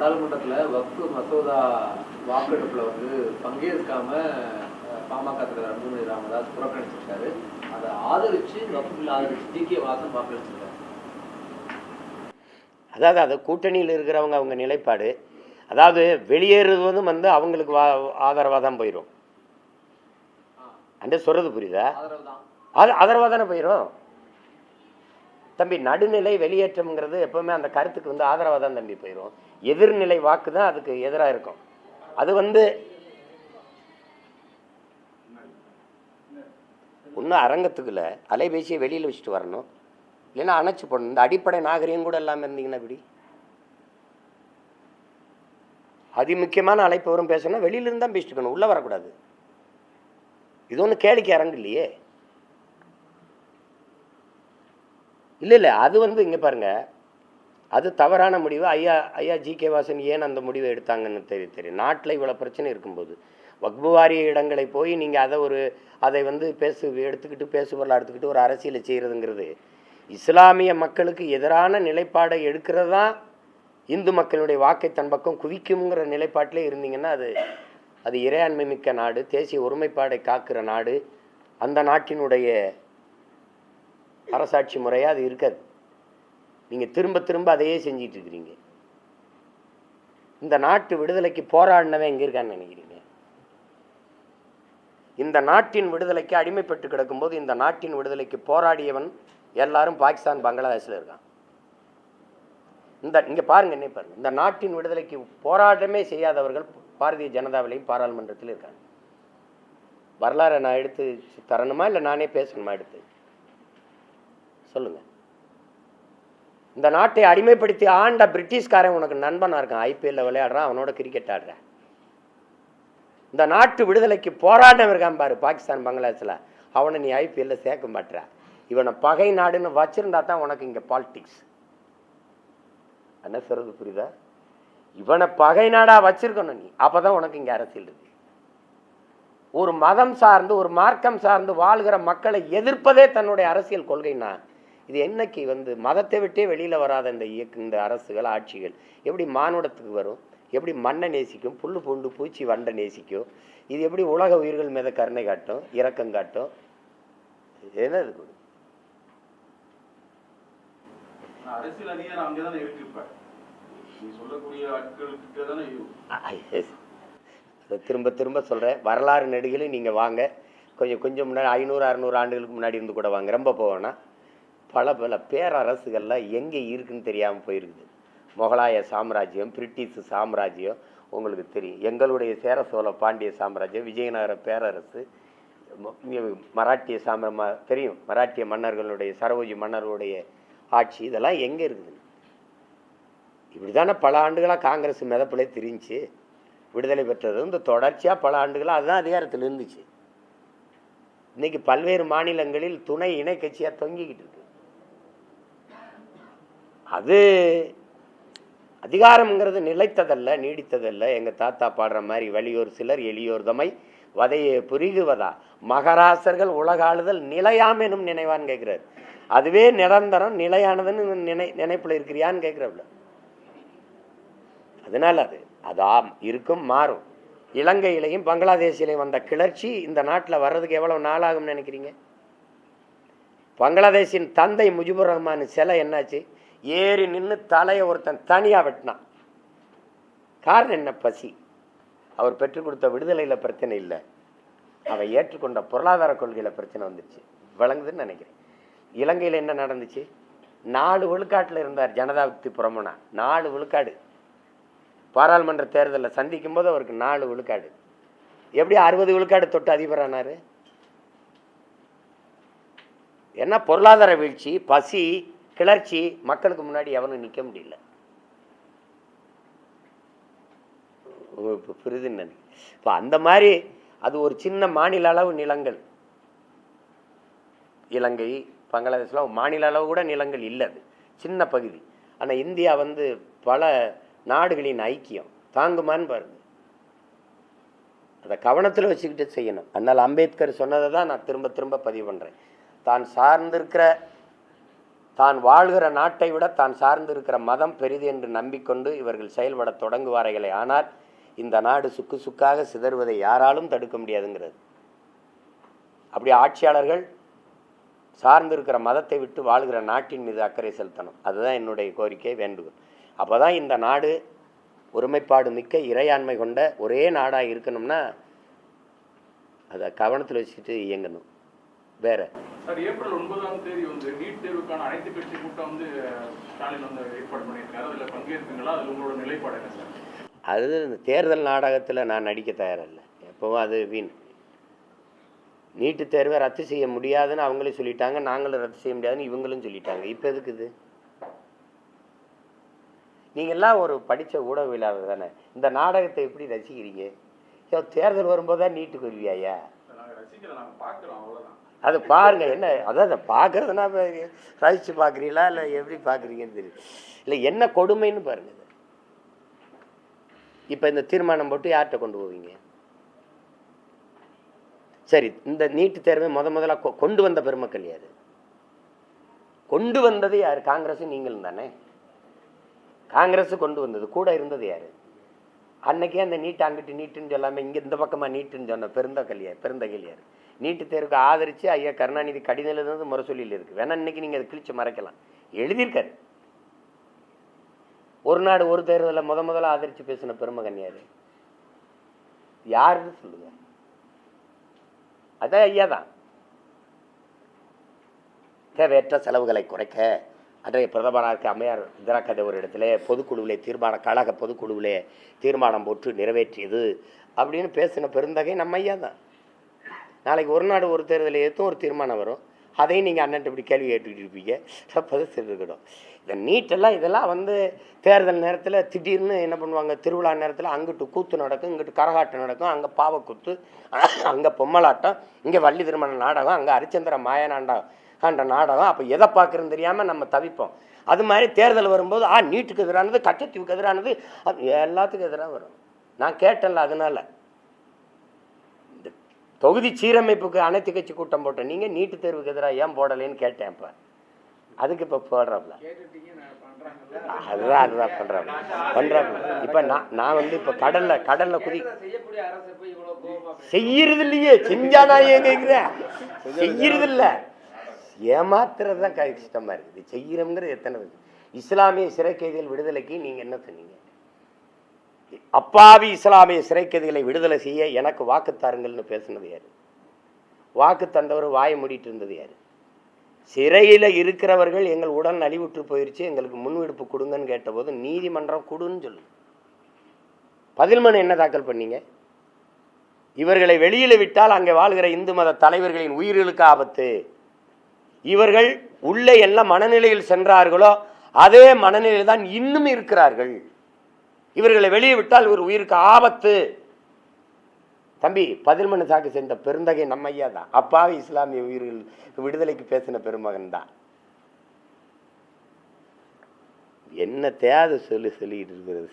நாடாளுமன்றத்தில் வக்ஃபு மசோதா வாக்கெடுப்பில் வந்து பங்கேற்காம பாமக தலைவர் அன்புமணி ராமதாஸ் புறக்கணிச்சிருக்காரு. அதை ஆதரிச்சு வக்ஃபில் ஆதரிச்சு ஜி.கே. வாசன் வாக்களிச்சிருக்காரு. அதாவது அது கூட்டணியில் இருக்கிறவங்க அவங்க நிலைப்பாடு. அதாவது வெளியேறுவதும் வந்து அவங்களுக்கு ஆதரவாக தான் போயிடும். அந்த சொல்றது புரியுதா? ஆதரவாக தானே போயிடும் தம்பி. நடுநிலை வெளியேற்றம்ங்கிறது எப்பவுமே அந்த கருத்துக்கு வந்து ஆதரவாக தான் தம்பி போயிடும். எதிர்நிலை வாக்கு தான் அதுக்கு எதிராக இருக்கும். அது வந்து ஒன்றும் அரங்கத்துக்குள்ள அலைபேசியை வெளியில் வச்சுட்டு வரணும், இல்லைன்னா அணைச்சி போடணும். இந்த அடிப்படை நாகரிகம் கூட இல்லாமல் இருந்தீங்கன்னா இப்படி அதிமுக்கியமான அழைப்பு வரும் பேசணும், வெளியிலிருந்து தான் பேசிட்டு இருக்கணும், உள்ளே வரக்கூடாது. இது ஒன்றும் கேளிக்கை அரங்கு இல்லையே. இல்லை அது வந்து இங்கே பாருங்க, அது தவறான முடிவு. ஐயா ஜி.கே. வாசன் ஏன் அந்த முடிவை எடுத்தாங்கன்னு தெரியும். நாட்டில் இவ்வளோ பிரச்சனை இருக்கும்போது வக்ஃபு வாரிய இடங்களை போய் நீங்கள் அதை வந்து எடுத்துக்கிட்டு பேசுபொருளாக எடுத்துக்கிட்டு ஒரு அரசியலை செய்கிறதுங்கிறது இஸ்லாமிய மக்களுக்கு எதிரான நிலைப்பாடை எடுக்கிறது தான் இந்து மக்களுடைய வாக்கை தன் பக்கம் குவிக்குங்கிற நிலைப்பாட்டிலே இருந்தீங்கன்னா அது இறையாண்மை மிக்க நாடு, தேசிய ஒருமைப்பாடை காக்கிற நாடு, அந்த நாட்டினுடைய அரசாட்சி முறையாக அது இருக்காது. நீங்கள் திரும்ப திரும்ப அதையே செஞ்சிட்டு இருக்கிறீங்க. இந்த நாட்டு விடுதலைக்கு போராடினவன் எங்கே இருக்கான்னு நினைக்கிறீங்க? இந்த நாட்டின் விடுதலைக்கு அடிமைப்பட்டு கிடக்கும்போது இந்த நாட்டின் விடுதலைக்கு போராடியவன் எல்லாரும் பாகிஸ்தான், பங்களாதேஷில் இருக்கான். இங்கே பாருங்க, என்ன பாருங்க, இந்த நாட்டின் விடுதலைக்கு போராட்டமே செய்யாதவர்கள் பாரதிய ஜனதாவிலையும் பாராளுமன்றத்தில் இருக்காங்க. வரலாறை நான் எடுத்து தரணுமா இல்லை நானே பேசணுமா? எடுத்து சொல்லுங்க. இந்த நாட்டை அடிமைப்படுத்தி ஆண்ட பிரிட்டிஷ்காரன் உனக்கு நண்பனா இருக்கான், ஐபிஎல்ல விளையாடுறான், அவனோட கிரிக்கெட் ஆடுறான். இந்த நாட்டு விடுதலைக்கு போராட்டம் இருக்கான் பாரு பாகிஸ்தான், பங்களாதேஷில், அவனை நீ ஐபிஎல்ல சேர்க்க மாட்டேற. இவனை பகை நாடுன்னு வச்சிருந்தா தான் உனக்கு இங்கே பாலிடிக்ஸ். என்ன சொல்றது புரியுதா? இவனை பகை நாடா வச்சிருக்கணும் நீ, அப்பதான் உனக்கு இங்கே அரசியல் இருக்கு. ஒரு மதம் சார்ந்து ஒரு மார்க்கம் சார்ந்து வாழ்கிற மக்களை எதிர்ப்பதே தன்னுடைய அரசியல் கொள்கைன்னா இது என்னைக்கு வந்து மதத்தை விட்டே வெளியில வராத இந்த அரசுகள், ஆட்சிகள் எப்படி மானுடத்துக்கு வரும்? எப்படி மண்ணை நேசிக்கும்? புல்லு பூண்டு பூச்சி வண்டை நேசிக்கும்? இது எப்படி உலக உயிர்கள் மீத கருணை காட்டும், இரக்கம் காட்டும்? என்ன இது? அரசியல் அதிகாரம் அங்கதானே இருக்கு. இப்ப நீ சொல்லக்கூடிய ஆட்களுக்கு தானே திரும்ப திரும்ப சொல்கிறேன். வரலாறு நெடுகிலும் நீங்கள் வாங்க, கொஞ்சம் முன்னாடி 500-600 ஆண்டுகளுக்கு முன்னாடி இருந்து கூட வாங்க. ரொம்ப போவேன்னா பல பேரரசுகள்லாம் எங்கே இருக்குன்னு தெரியாமல் போயிருக்குது. முகலாய சாம்ராஜ்யம், பிரிட்டிஷ் சாம்ராஜ்யம் உங்களுக்கு தெரியும். எங்களுடைய சேர சோழ பாண்டிய சாம்ராஜ்யம், விஜயநகர பேரரசு, மராட்டிய தெரியும், மராட்டிய மன்னர்களுடைய சரபோஜி மன்னர்களுடைய ஆட்சி, இதெல்லாம் எங்கே இருக்குது? இப்படி தானே பல ஆண்டுகளாக காங்கிரஸ் மிதப்பிலே தெரிஞ்சு விடுதலை பெற்றது. இந்த தொடர்ச்சியாக பல ஆண்டுகளாக அதுதான் அதிகாரத்தில் இருந்துச்சு. இன்னைக்கு பல்வேறு மாநிலங்களில் துணை இணை கட்சியாக தொங்கிக்கிட்டு இருக்கு. அது அதிகாரம்ங்கிறது நிலைத்ததல்ல, நீடித்ததல்ல. எங்கள் தாத்தா பாடுற மாதிரி வலியோர் சிலர் எளியோர் தமை வதையை புரிகுவதா மகராசர்கள் உலகாளுதல் நிலையாம் எனும் நினைவான்னு கேட்குறாரு. அதுவே நிரந்தரம் நிலையானதுன்னு நினைப்பில் இருக்கிறியான்னு கேட்குறப்பல. அதனால அது இருக்கும், மாறும். இலங்கையிலையும் பங்களாதேஷிலையும் வந்த கிளர்ச்சி இந்த நாட்டில் வர்றதுக்கு எவ்வளவு நாளாகும்னு நினைக்கிறீங்க? பங்களாதேஷின் தந்தை முஜிபுர் ரஹ்மான் சிலை என்னாச்சு? ஏறி நின்று தலையை ஒருத்தன் தனியாக வெட்டினான். காரணம் என்ன? பசி. அவர் பெற்றுக் கொடுத்த விடுதலையில் பிரச்சனை இல்லை, அவன் ஏற்றுக்கொண்ட பொருளாதார கொள்கையில் பிரச்சனை வந்துச்சு. விளங்குதுன்னு நினைக்கிறேன். இலங்கையில் என்ன நடந்துச்சு? 4 விழுக்காட்டில் இருந்தார் ஜனதாவித்தி புறமனா. 4 விழுக்காடு. பாராளுமன்ற தேர்தலில் சந்திக்கும் போது அவருக்கு 4 விழுக்காடு. எப்படி 60 விழுக்காடு தொட்டு அதிபரானார்? என்ன பொருளாதார வீழ்ச்சி, பசி, கிளர்ச்சி. மக்களுக்கு முன்னாடி எவனும் நிற்க முடியல. புரியுதுன்னு இப்போ அந்த மாதிரி அது ஒரு சின்ன மாநில அளவு நிலங்கள். இலங்கை, பங்களாதேஷ்லாம் மாநில அளவு கூட நிலங்கள் இல்லை, அது சின்ன பகுதி. ஆனால் இந்தியா வந்து பல நாடுகளின் ஐக்கியம் தாங்குமான்னு பாருங்க. அதை கவனத்தில் வச்சுக்கிட்டு செய்யணும். அதனால் அம்பேத்கர் சொன்னதை தான் நான் திரும்ப திரும்ப பதிவு பண்ணுறேன். தான் சார்ந்திருக்கிற தான் வாழ்கிற நாட்டை விட தான் சார்ந்திருக்கிற மதம் பெரிது என்று நம்பிக்கொண்டு இவர்கள் செயல்பட தொடங்குவார்களே. ஆனால் இந்த நாடு சுக்கு சுக்காக சிதறுவதை யாராலும் தடுக்க முடியாதுங்கிறது. அப்படி ஆட்சியாளர்கள் சார்ந்திருக்கிற மதத்தை விட்டு வாழ்கிற நாட்டின் மீது அக்கறை செலுத்தணும். அதுதான் என்னுடைய கோரிக்கை, வேண்டுகோள். அப்போ தான் இந்த நாடு ஒருமைப்பாடு மிக்க இறையாண்மை கொண்ட ஒரே நாடாக இருக்கணும்னா அதை கவனத்தில் வச்சுட்டு இயங்கணும். வேற சார், ஏப்ரல் 9ஆம் தேதி நீட் தேர்வுக்கான அனைத்து கட்சி கூட்டம் ஸ்டாலின் ஏற்பாடு பண்ணியிருக்காரு. அதில் பங்கேற்பீங்களா? அதில் உங்களோட நிலைப்பாடு என்ன சார்? அது இந்த தேர்தல் நாடகத்தில் நான் நடிக்க தயாரில்லை. எப்போவும் அது வீண். நீட்டு தேர்வை ரத்து செய்ய முடியாதுன்னு அவங்களே சொல்லிட்டாங்க, நாங்களும் ரத்து செய்ய முடியாதுன்னு இவங்களும் சொல்லிட்டாங்க. இப்போ எதுக்கு இது? நீங்கள்லாம் ஒரு படித்த ஊடகவியலாளர் தானே, இந்த நாடகத்தை எப்படி ரசிக்கிறீங்க? தேர்தல் வரும்போது தான் நீட்டுக்கு வருவியாயா? அது பாருங்க, என்ன அதாவது பார்க்கறதுனா ரசித்து பார்க்குறீங்களா இல்லை எப்படி பார்க்குறீங்கன்னு தெரியும். இல்லை என்ன கொடுமைன்னு பாருங்க. இப்போ இந்த தீர்மானம் போட்டு யார்கிட்ட கொண்டு போவீங்க? சரி, இந்த நீட்டு தேர்வை முதலாக கொண்டு வந்த பெருமக்கள் யார்? கொண்டு வந்தது யார்? காங்கிரஸும் நீங்களும் தானே. காங்கிரஸ் கொண்டு வந்தது, கூட இருந்தது யார்? அன்னைக்கே அந்த நீட்டு அங்கிட்டு நீட்டுன்னு சொல்லாமல் இங்கே இந்த பக்கமாக நீட்டுன்னு சொன்ன பெருந்தகையில் யார்? நீட்டு தேர்வுக்கு ஆதரித்து ஐயா கருணாநிதி கடிதம் எழுதுனது முரசொலியில் இருக்குது. வேணா இன்னைக்கு நீங்கள் அதை கிழிச்சு மறைக்கலாம். எழுதியிருக்காரு. ஒரு நாடு ஒரு தேர்தலில் முதல்ல ஆதரித்து பேசின பெருமகன் யார்? யாருன்னு சொல்லுங்க. அதான் ஐயா தான். தேவையற்ற செலவுகளை குறைக்க அன்றைய பிரதமராக அம்மையார் இந்திரா காந்தி ஒரு இடத்துல பொதுக்குழுவிலே கழக பொதுக்குழுவிலே தீர்மானம் போட்டு நிறைவேற்றியது அப்படின்னு பேசின பெருந்தகை நம்ம ஐயா தான். நாளைக்கு ஒரு நாடு ஒரு தேர்தலை ஏற்றும் ஒரு தீர்மானம் வரும், அதையும் நீங்கள் அண்ணன் இப்படி கேள்வி கேட்டுக்கிட்டு இருப்பீங்க. பதில் இருக்கணும். இந்த நீட்டெல்லாம் இதெல்லாம் தேர்தல் நேரத்தில் திடீர்னு என்ன பண்ணுவாங்க, திருவிழா நேரத்தில் அங்கிட்டு கூத்து நடக்கும், இங்கிட்டு கரகாட்டம் நடக்கும், அங்கே பாவக்கூத்து, அங்கே பொம்மலாட்டம், இங்கே வள்ளி திருமண நாடகம், அங்கே ஹரிச்சந்திர மாயனாண்டம் கண்ட நாடகம். அப்போ எதை பார்க்குறதுன்னு தெரியாமல் நம்ம தவிப்போம். அது மாதிரி தேர்தல் வரும்போது நீட்டுக்கு எதிரானது, கச்சத்தீவுக்கு எதிரானது, எல்லாத்துக்கும் எதிராக வரும். நான் கேட்டேன்ல, அதனால இந்த தொகுதி சீரமைப்புக்கு அனைத்து கட்சி கூட்டம் போட்டேன். நீங்கள் நீட்டு தேர்வுக்கு எதிராக ஏன் போடலைன்னு கேட்டேன். இப்போ அதுக்கு இப்போ போடுறாப்புல அதுதான் பண்ணுறாப்புல. இப்போ நான் இப்போ கடலில் செய்யறது இல்லையே, செஞ்சா நான் ஏன் கேட்குறேன்? செய்யறது இல்லை, ஏமாத்துறது தான் கஷ்டமாக இருக்குது. செய்கிறோங்கிறது எத்தனை இஸ்லாமிய சிறை கைதிகள் விடுதலைக்கு நீங்கள் என்ன சொன்னீங்க? அப்பாவி இஸ்லாமிய சிறை கைதிகளை விடுதலை செய்ய எனக்கு வாக்கு தாருங்கள்னு பேசுனது யாரு? வாக்கு தந்தவர் வாயை மூடிட்டு இருந்தது யாரு? சிறையில் இருக்கிறவர்கள் எங்கள் உடல் நலிவுற்று போயிடுச்சு, எங்களுக்கு முன்விடுப்பு கொடுங்கன்னு கேட்டபோது நீதிமன்றம் கொடுன்னு சொல்லு. பதில் மனு என்ன தாக்கல் பண்ணீங்க? இவர்களை வெளியில் விட்டால் அங்கே வாழ்கிற இந்து மத தலைவர்களின் உயிர்களுக்கு ஆபத்து, இவர்கள் உள்ளே எல்லா மனநிலையில் சென்றார்களோ அதே மனநிலையில் தான் இன்னும் இருக்கிறார்கள், இவர்களை வெளியே விட்டால் ஒரு உயிருக்கு ஆபத்து. தம்பி, பதில் மனு தாக்கல் செஞ்ச பெருந்தகை நம்ம ஐயா தான். அப்பாவி இஸ்லாமிய உயிர்கள் விடுதலைக்கு பேசின பெருமகன் தான். என்ன தேவை சொல்லிட்டு இருக்கிறது.